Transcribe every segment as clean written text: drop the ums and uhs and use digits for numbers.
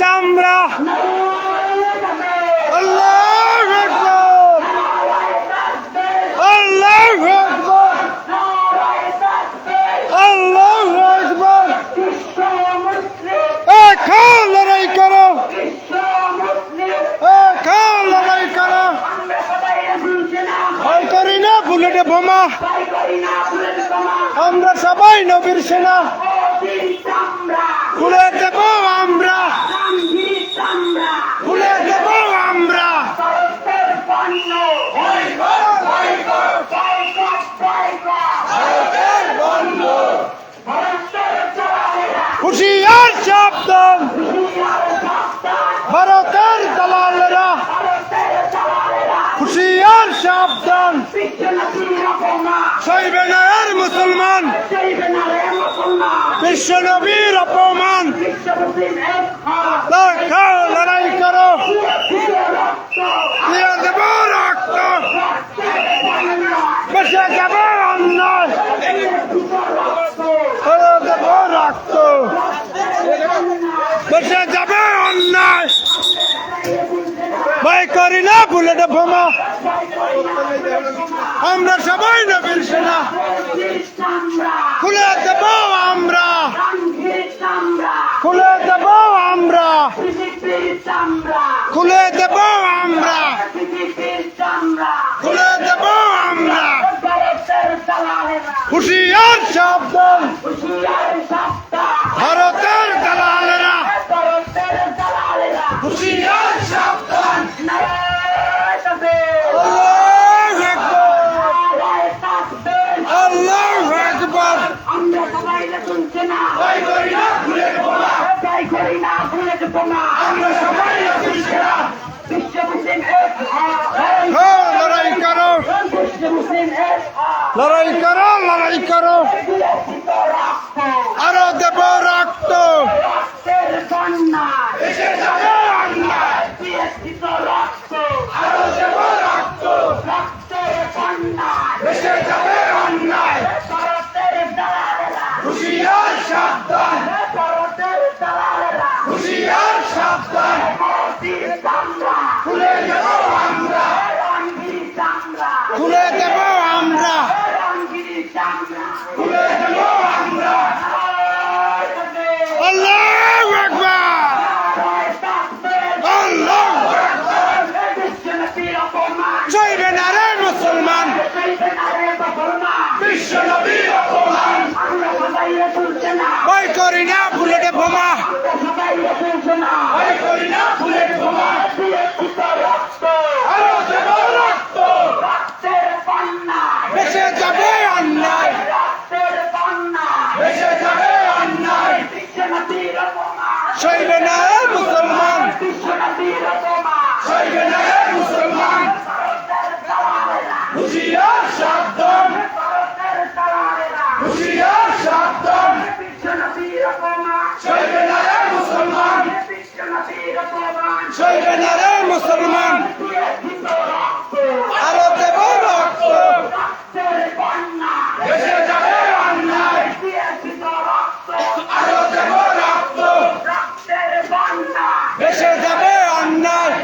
চামড়া আল্লাহু আকবার আল্লাহু আকবার আল্লাহু আকবার এখন লড়াই করো এখন লড়াই করো ভয় করি না বুলেটে বোমা আমরা সবাই নবীর সেনা খুলে দেব আমরা খুলে দেব আমরা হুঁশিয়ার সাবধান ভারতের দালালেরা হুঁশিয়ার সাবধান সইবে না আর মুসলমান বিশ্ব নবীর অপমান লড়াই করো দিয়ে দেব রক্ত বেঁচে যাবে অন্যায় দেব রক্ত বেঁচে যাবে অন্যায় ভয় করি না বুলেটে বোমা আমরা সবাই নবীর সেনা খুলে দেব আমরা খুলে দেব আমরা খুলে দেব আমরা খুলে দেব আমরা হুঁশিয়ার সাবধান ভারতের দালালেরা হুঁশিয়ার সাবধান আল্লাহু আকবার আমরা সবাই শুনছে না ভয় করি না বুলেট বোমা ভয় করি না বুলেট বোমা আমরা সবাই নবীর সেনা বিশ্ব মুসলিম লড়াই করো বিশ্ব মুসলিম লড়াই করো লড়াই করো আরো দেব রক্ত রক্তের বন্যা এসে যাবে অন্যায় বিএসপিত রক্ত আরো দেব রক্ত রক্তের বন্যা এসে যাবে অন্যায় ভারতের দালালেরা হুঁশিয়ার সাবধান ভারতের দালালেরা হুঁশিয়ার সাবধান মোদির চামড়া খুলে দেব আমরা রণগিরি চামড়া খুলে দেব আমরা রণগিরি চামড়া খুলে দেব আমরা আল্লাহু আকবার আল্লাহু আকবার সইবে না রে মুসলমান বিশ্ব নবীর অপমান ভয় করি না বুলেটে বোমা ভয় করি না বুলেট বোমা আরো দেব রক্ত বেঁচে যাবে অন্যায় বেঁচে যাবে অন্যায় সইবে না রে মুসলমান সইবে না রে মুসলমান হুঁশিয়ার সাবধান হুঁশিয়ার সাবধান সইবে না রে মুসলমান সইবে না রে মুসলমান আরো দেব রক্ত বেঁচে যাবে অন্যায় আরো দেব রক্ত বেঁচে যাবে অন্যায়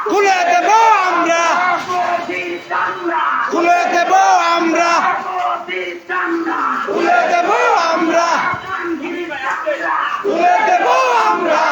খুলে দেব আমরা খুলে দেব আমরা খুলে দেব আমরা খুলে দেব আমরা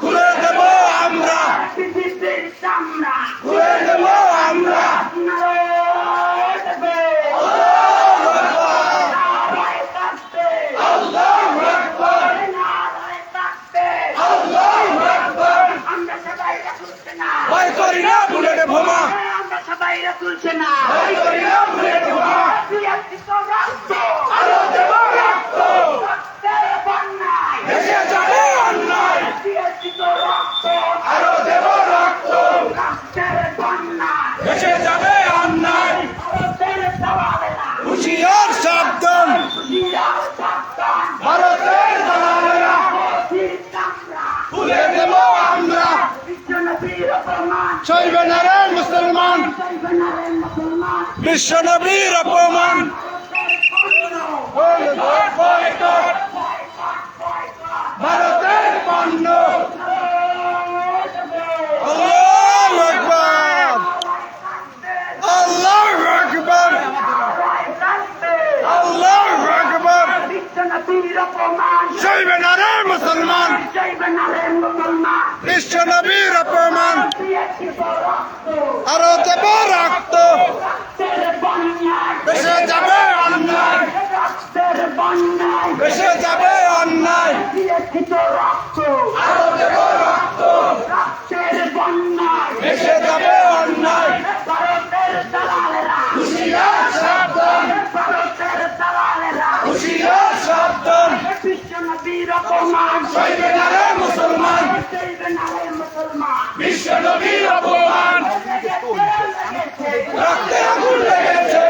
খুলে দেব আমরা খুলে দেব আমরা আল্লাহু আকবার আল্লাহু আকবার ভয় করি না বুলেটে বোমা তুলছে না ভয় করি না বুলেটে বোমা আরো দেব রক্ত বেঁচে যাবে অন্যায় আরো দেব রক্ত বেঁচে যাবে অন্যায় হুঁশিয়ার সাবধান ভারতের দালালেরা খুলে দেব আমরা সইবে না রে মুসলমান বিশ্ব নবীর অপমান ভারতের পণ্য আল্লাহু আকবার আল্লাহু আকবার আল্লাহু আকবার সইবে না রে মুসলমান বিশ্ব নবীর অপমান আরো দেব রক্ত বেসে যাবে অন্যায় বেসে যাবে অন্যায় আরো দেব রক্ত বেসে যাবে অন্যায় হুঁশিয়ার সাবধান হুঁশিয়ার সাবধান সইবে না রে মুসলমান বিশ্ব নবীর অপমান রক্তে আগুন লেগেছে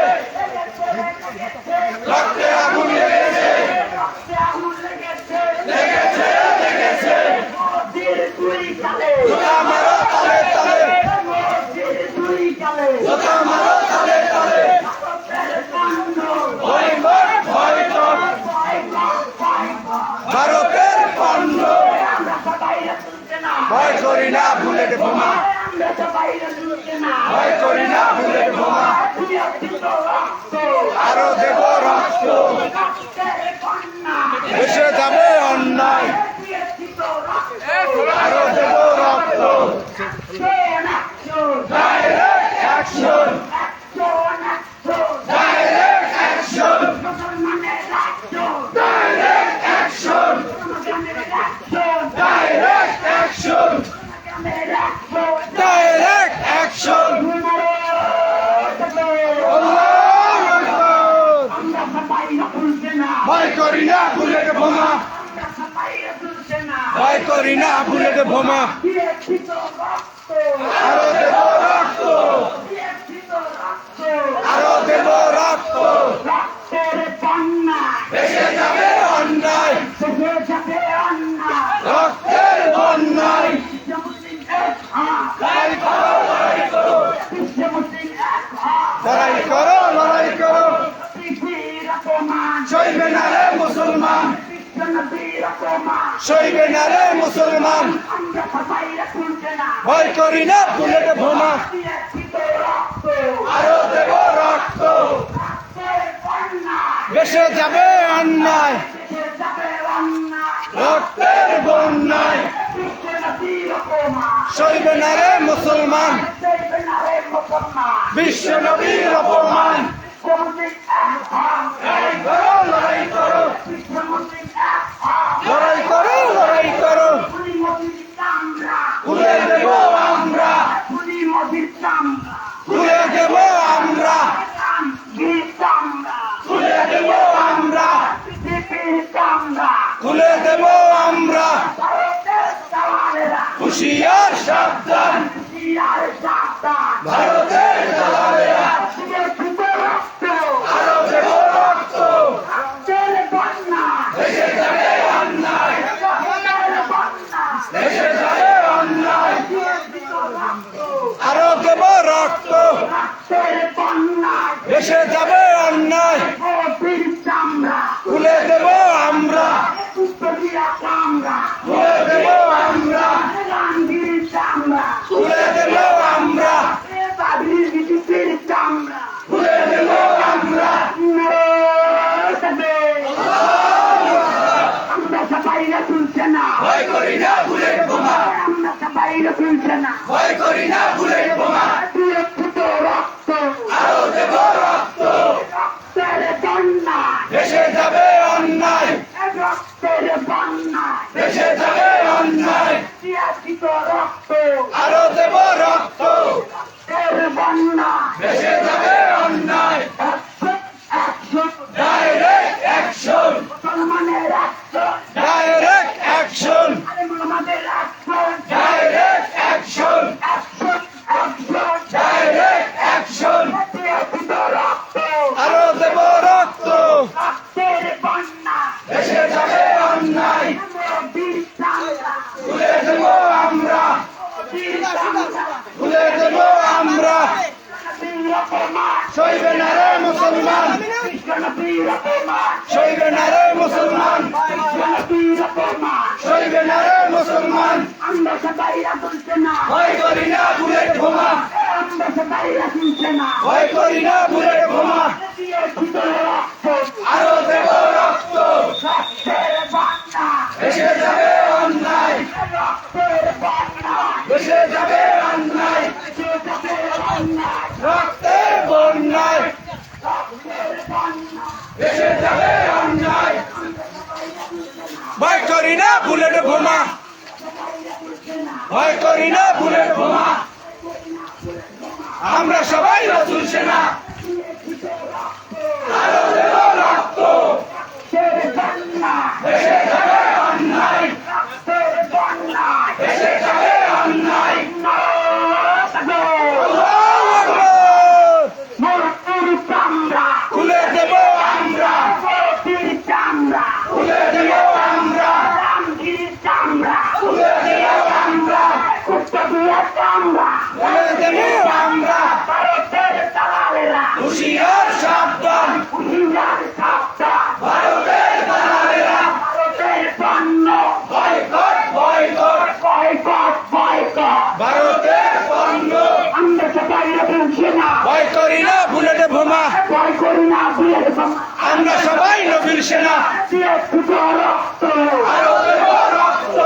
রক্তে আগুন লেগেছে লেগেছে লেগেছে জোতা মারো তালে তালে জোতা মারো তালে তালে ভয় কর ভয় কর ভারতের পণ্য ভয় করি না বুলেট বোমা ভয় করি না বুলেট বোমা আরো দেব রক্ত এসে যাবে অন্যায় আরো দেব রক্ত direct action direct action direct action direct action direct action ভয় করি না বুলেট বোমা ভয় করি না বুলেট বোমা আরো দেব রক্ত আরো দেব রক্ত বেসে যাবে অন্যায় রক্তের বন্যায় লড়াই করো লড়াই করো লড়াই করো লড়াই করো সইবে না রে মুসলমান সইবে না রে মুসলমান ভয় করি না বুলেট বোমা আরো দেব রক্ত বেসে যাবে অন্যায় রক্তের বন্যায় সইবে না রে মুসলমান বিশ্ব নবীর অপমান লড়াই করো লড়াই করো লড়াই করো লড়াই করো খুলে দেব আমরা খুলে দেব আমরা খুলে দেব আমরা খুলে দেব আমরা হুঁশিয়ার সাবধান ভারতের দালালেরা আরো দেব রক্ত দেশে যাবে অন্যায় দেশে যাবে অন্যায় আরো দেব রক্ত দেশে যাবে অন্যায় খুলে দেব আমরা খুলে দেব আমরা খুলে দেব আমরা খুলে দেব আমরা ভয় করি না বুলেট বোমা ভয় করি না বুলেট বোমা আরো দেব রক্ত দেশে যাবে অন্যায় দেশে যাবে অন্যায় আরো দেব রক্ত দেশে যাবে অন্যায় direct action direct action direct action direct action আরো দেব রক্ত দেশে যাবে অন্যায় খুলে দেব আমরা খুলে দেব আমরা সইবে না রে মুসলমান সইবে না রে মুসলমান চলবে না রে মুসলমান আমরা সবাইরা তুলছে না ভয় করি না বুলেট বোমা আমরা সবাইরা তুলছে না ভয় করি না বুলেট বোমা দিয়েছি তো রক্ত আরো দেব রক্ত রক্তের বাংলা ভেসে যাবে অন্যায় রক্তের বাংলা ভেসে যাবে অন্যায় যাবে অন্যায় রক্তের বন্যায় রক্তের বাংলা ভেসে যাবে অন্যায় ভয় করি না বুলেট বোমা ভয় করি না বুলেট বোমা আমরা সবাই রসুল সেনা আরো দেব রক্ত রক্তের বাংলা ভেসে যাবে অন্যায় রক্তের বাংলা ভেসে যাবে অন্যায় আল্লাহু আকবার মূর্তির চামড়া খুলে দেব আমরা মূর্তির চামড়া খুলে দেব আমরা রামগিরির চামড়া খুলে দেব আমরা কুত্তা দিয়ে চামড়া খুলে দেব আমরা ভারতের দালালেরা হুশিয়ার সাবধান হুশিয়ার সাবধান ভারতের দালালেরা ভারতের পণ্য বয়কট বয়কট বয়কট বয়কট ভারতের পণ্য আমরা সবাই বলছি না ভয় করি না বুলেট বোমা ভয় করি না বুলেট বোমা আমরা সবাই নবীর সেনা দিয়েছি তো রক্ত আরো দেব রক্ত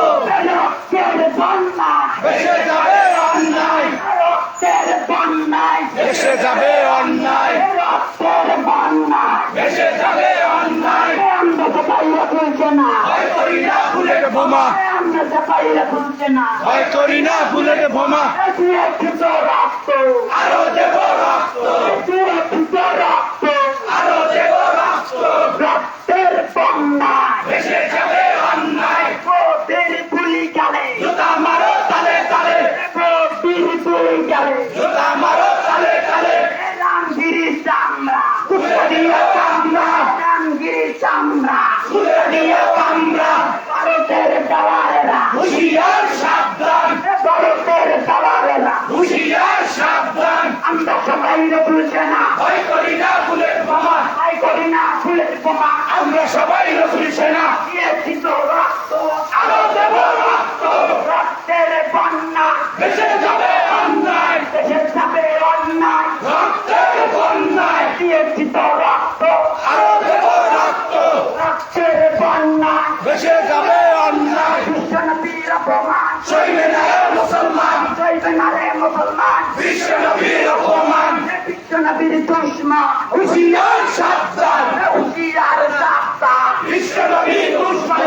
রক্তের বন্যা ভেসে যাবে অন্যায় রক্তের বন্যায় ভেসে যাবে অন্যায় রক্তের বন্যায় ভেসে যাবে অন্যায় আমরা সবাই বলছে না ভয় করি না বুলেট বোমা আমরা সবাই বলছে না ভয় করি না বুলেট বোমা দিয়েছি তো রক্ত আরো দেব রক্ত দিয়েছি তো রক্ত আরো দেব রক্ত রক্তের বন্যায় ভেসে যাবে অন্যায় কোটির গুলি গেলে জুতা মারো তালে তালে কোটির গুলি গেলে জুতা মারো তালে তালে রামগিরি চামড়া খুলে দিও আমরা রামগিরি চামড়া খুলে দিও আমরা ভারতের দালালেরা হুশিয়ার সাবধান ভারতের দালালেরা হুশিয়ার সাবধান আমরা সবাই বলছে না ভয় করি না বুলেট বোমা ভয় করি না বুলেট বোমা আমরা সবাই রসুল সেনা দিয়েছি তো রক্ত আরো দেব রক্ত রক্তের বন্যা ভেসে যাবে অন্যায় দেশে যাবে অন্যায় রক্তের বন্যায় দিয়েছি তো রক্ত আরো দেব রক্ত রক্তের বন্যা ভেসে যাবে অন্যায় বিশ্বনবীর অপমান সইবে না রে মুসলমান সইবে না রে মুসলমান বিশ্ব নবীর অপমান বিশ্বনবীর দুশ্মন হুশিয়ার সাবধান হুশিয়ার সাবধান বিশ্ব নবীর দুশ্মন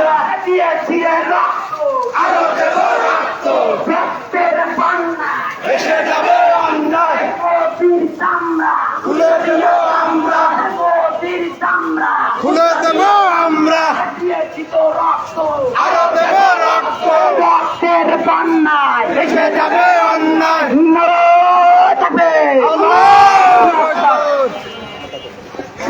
দিয়েছি রে রক্ত আরো দেব রক্ত রক্তের বন্যা ভেসে যাবে অন্যায় মোদির চামড়া খুলে দেব আমরা মোদির চামড়া খুলে দেব আমরা দিয়েছি তো রক্ত আরো দেব রক্ত রক্তের বন্যায় ভেসে যাবে অন্যায় থাকবে আল্লাহু আকবার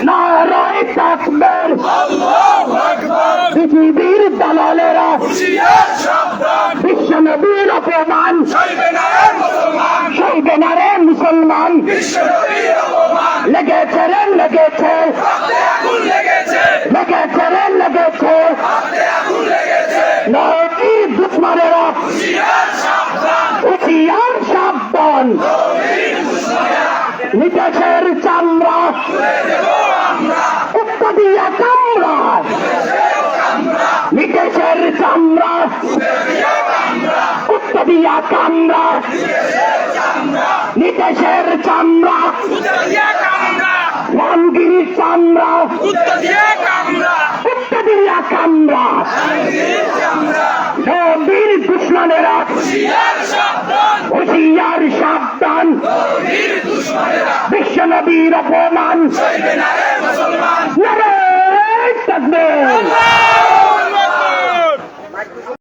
নারায় তাকবীর আল্লাহু আকবার পৃথিবীর দালালেরা হুশিয়ার সাবধান বিশ্বনবীর অপমান সইবে না রে মুসলমান সইবে না রে মুসলমান বিশ্ব নবীর অপমান লেগেছে রে লেগেছে হাতে আগুন লেগেছে লেগেছে রে লেগেছে হাতে আগুন লেগেছে নবীর দুশ্মনেরা হুশিয়ার সাবধান হুশিয়ার সাবধান নিতেশের চামড়া খুলে দেব আমরা কুত্তা দিয়া কামড়া নিতেশের চামড়া কুত্তা দিয়া কামড়া নিতেশের চামড়া রামগিরির চামড়া কুত্তা দিয়া কামড়া নবীর দুশ্মনেরা হুশিয়ার সাবধান হুশিয়ার সাবধান নবীর দুশমনেরা বিশ্বনবীর অপমান সইবে না রে মুসলমান নারে